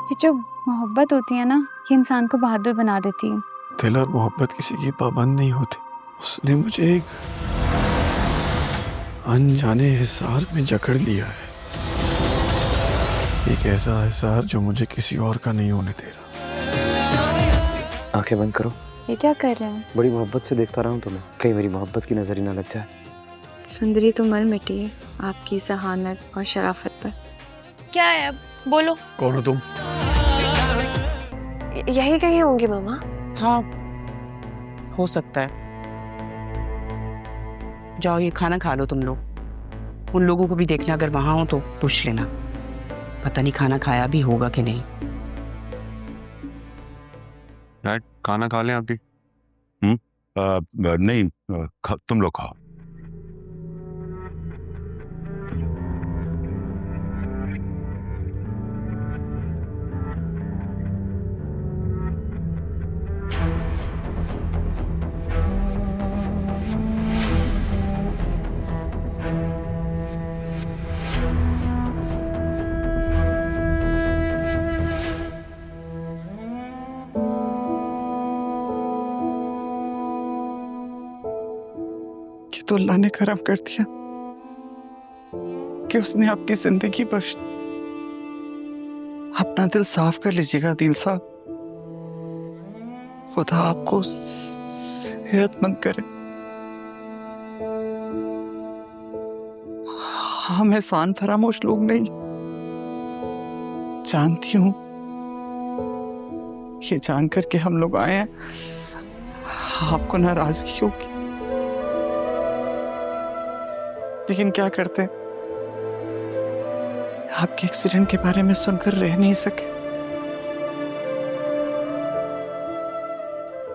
ये जो मोहब्बत होती है ना, ये इंसान को बहादुर बना देती है। दिल और मोहब्बत किसी की पाबंद नहीं होती। उसने मुझे एक अनजाने हिसार में जकड़ लिया है, एक ऐसा हिसार जो मुझे किसी और का नहीं होने दे रहा। आंखें बंद करो। ये क्या कर रहे हैं? बड़ी मोहब्बत से देखता रहा हूँ तुम्हें, कहीं मेरी मोहब्बत की नजर ही ना लग जाए। सुंदरी तो मर मिटी है आपकी सहानत और शराफत पर। क्या है अब बोलो। कौन हो तुम? यही कहीं होंगी मामा। हाँ, हो सकता है। जाओ ये खाना खा लो तुम लोग। उन लोगों को भी देखना, अगर वहां हो तो पूछ लेना। पता नहीं खाना खाया भी होगा कि नहीं। डैड खाना खा लें आप भी? नहीं, तुम लोग खाओ। तो अल्लाह ने करम कर दिया कि उसने आपकी जिंदगी बख्श। अपना दिल साफ कर लीजिएगा दिल साहब। खुदा आपको सेहतमंद करे। हम एहसान फरामोश लोग नहीं। जानती हूं ये जानकर के हम लोग आए हैं आपको नाराजगी होगी, लेकिन क्या करते, आपके एक्सीडेंट के बारे में सुनकर रह नहीं सके।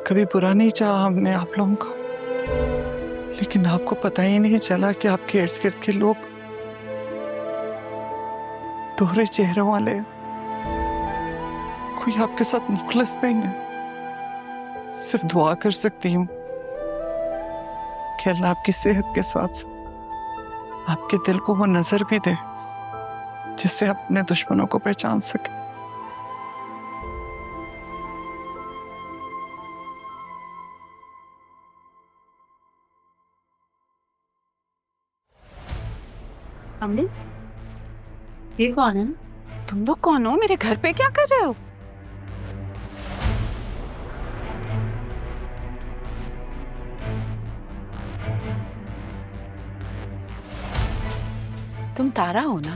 कभी बुरा नहीं चाहा हमने आप लोगों का, लेकिन आपको पता ही नहीं चला कि आपके इर्द गिर्द के लोग दोहरे चेहरों वाले, कोई आपके साथ मुखलिस नहीं है। सिर्फ दुआ कर सकती हूँ कि अल्लाह आपकी सेहत के साथ आपके दिल को वो नजर भी दे जिससे आप अपने दुश्मनों को पहचान सके। अम्मी, ये कौन है? तुम लोग कौन हो? मेरे घर पे क्या कर रहे हो? तुम तारा हो ना?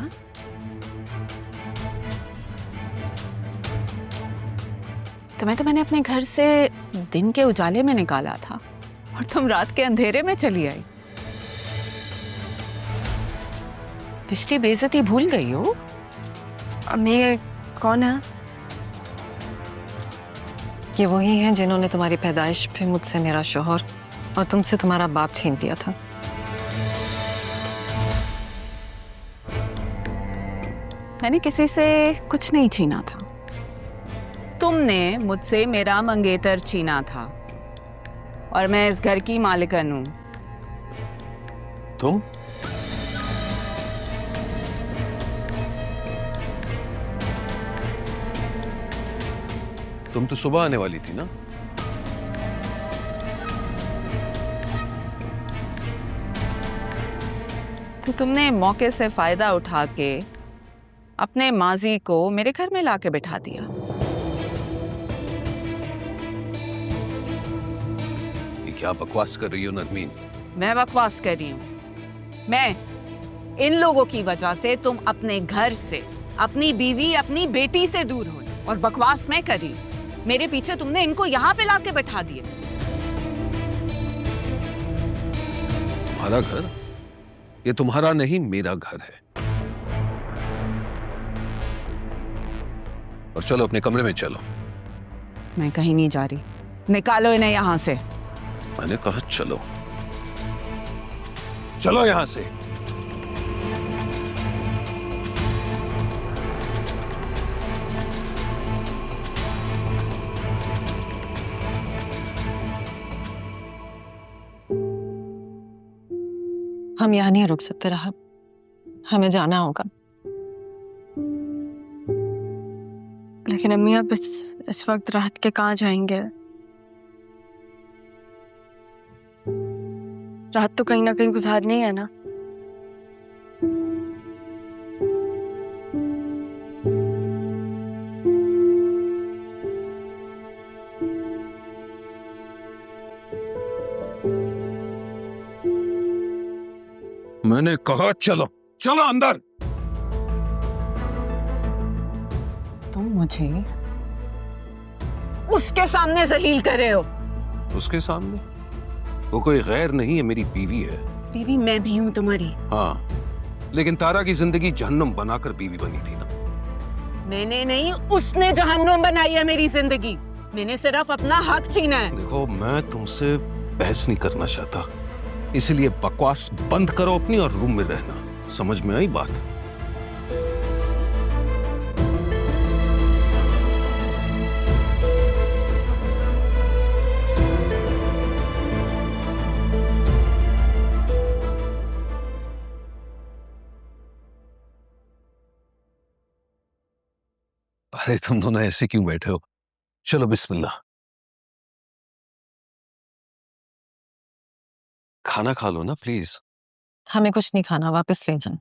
तुम्हें तो मैंने अपने घर से दिन के उजाले में निकाला था और तुम रात के अंधेरे में चली आई। पिछली बेइज्जती भूल गई हो? अम्मी, ये कौन है? ये वही हैं जिन्होंने तुम्हारी पैदाइश पे मुझसे मेरा शौहर और तुमसे तुम्हारा बाप छीन लिया था। मैंने किसी से कुछ नहीं छीना था। तुमने मुझसे मेरा मंगेतर छीना था और मैं इस घर की मालिकन हूं। तुम तो सुबह आने वाली थी ना? तो तुमने मौके से फायदा उठा के अपने माजी को मेरे घर में लाके बिठा दिया। ये क्या बकवास कर रही हो नरमीन? मैं बकवास कर रही हूँ? मैं इन लोगों की वजह से तुम अपने घर से, अपनी बीवी, अपनी बेटी से दूर हो, और बकवास मैं कर रही हूँ। मेरे पीछे तुमने इनको यहाँ पे लाके बैठा दिए। तुम्हारा घर? ये तुम्हारा नहीं, मेरा घर है। और चलो अपने कमरे में चलो। मैं कहीं नहीं जा रही। निकालो इन्हें यहाँ से। मैंने कहा चलो, चलो यहां से। हम यहाँ नहीं रुक सकते राहब, हमें जाना होगा। लेकिन अम्मी आप इस वक्त रात के कहाँ जाएंगे? रात तो कहीं ना कहीं गुजारनी है ना। मैंने कहा चलो चलो अंदर। तुम मुझे उसके सामने जलील कर रहे हो। उसके सामने? वो कोई गैर नहीं है, मेरी बीवी है। बीवी मैं भी हूं तुम्हारी। हाँ, लेकिन तारा की जिंदगी जहन्नुम बनाकर बीवी बनी थी ना। मैंने नहीं, उसने जहन्नुम बनाई है मेरी जिंदगी। मैंने सिर्फ अपना हक छीना है। देखो, मैं तुमसे बहस नहीं करना चाहता, इसलिए बकवास बंद करो अपनी और रूम में रहना। समझ में आई बात? अरे तुम दोनों ऐसे क्यों बैठे हो? चलो बिस्मिल्लाह। खाना खा लो ना प्लीज। हमें कुछ नहीं खाना, वापस ले जाएं।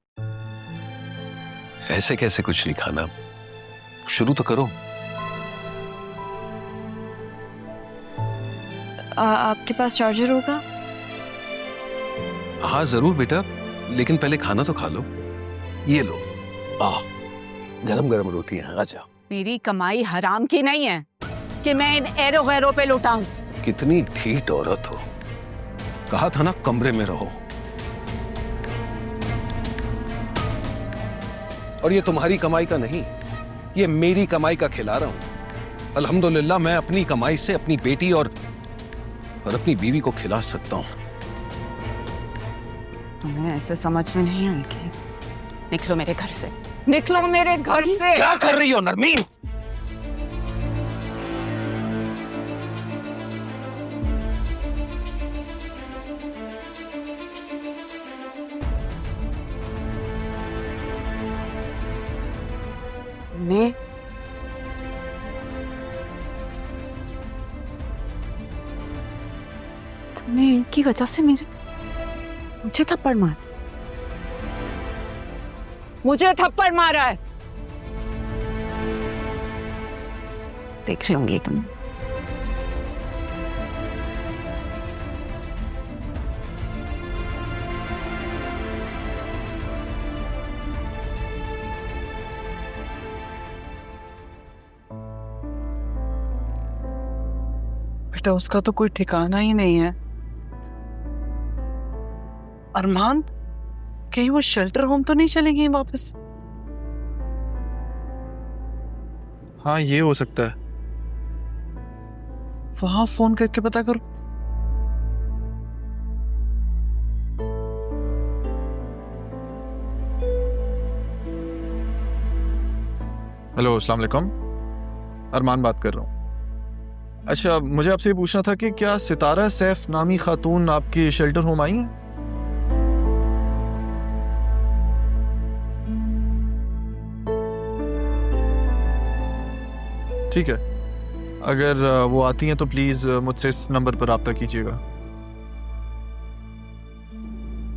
ऐसे कैसे कुछ नहीं खाना? शुरू तो करो। आपके पास चार्जर होगा? हाँ जरूर बेटा, लेकिन पहले खाना तो खा लो। ये लो, गरम गरम रोटी है, आ जाओ। मेरी कमाई हराम की नहीं है कि मैं इन एरो गैरों पे लुटाऊं। कितनी ढीठ औरत हो। कहा था ना कमरे में रहो। और ये तुम्हारी कमाई का नहीं, ये मेरी कमाई का खिला रहा हूं। अल्हम्दुलिल्लाह मैं अपनी कमाई से अपनी बेटी और अपनी बीवी को खिला सकता हूं। तुम्हें ऐसे समझ में नहीं आएगी। निकलो मेरे घर से, निकलो मेरे घर से। क्या कर रही हो नरमीन? तुमने इनकी वजह से मुझे थप्पड़ मारा। मुझे थप्पड़ मारा है। देख लूंगी तुम। बेटा उसका तो कोई ठिकाना ही नहीं है। अरमान, कहीं वो शेल्टर होम तो नहीं चली गई वापस? हाँ ये हो सकता है। वहां फोन करके पता करो। हेलो, अस्सलाम वालेकुम। अरमान बात कर रहा हूँ। अच्छा, मुझे आपसे ये पूछना था कि क्या सितारा सैफ नामी खातून आपके शेल्टर होम आई हैं? ठीक है, अगर वो आती हैं तो प्लीज़ मुझसे इस नंबर पर रब्ता कीजिएगा।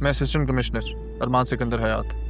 मैं असिस्टेंट कमिश्नर अरमान सिकंदर हयात।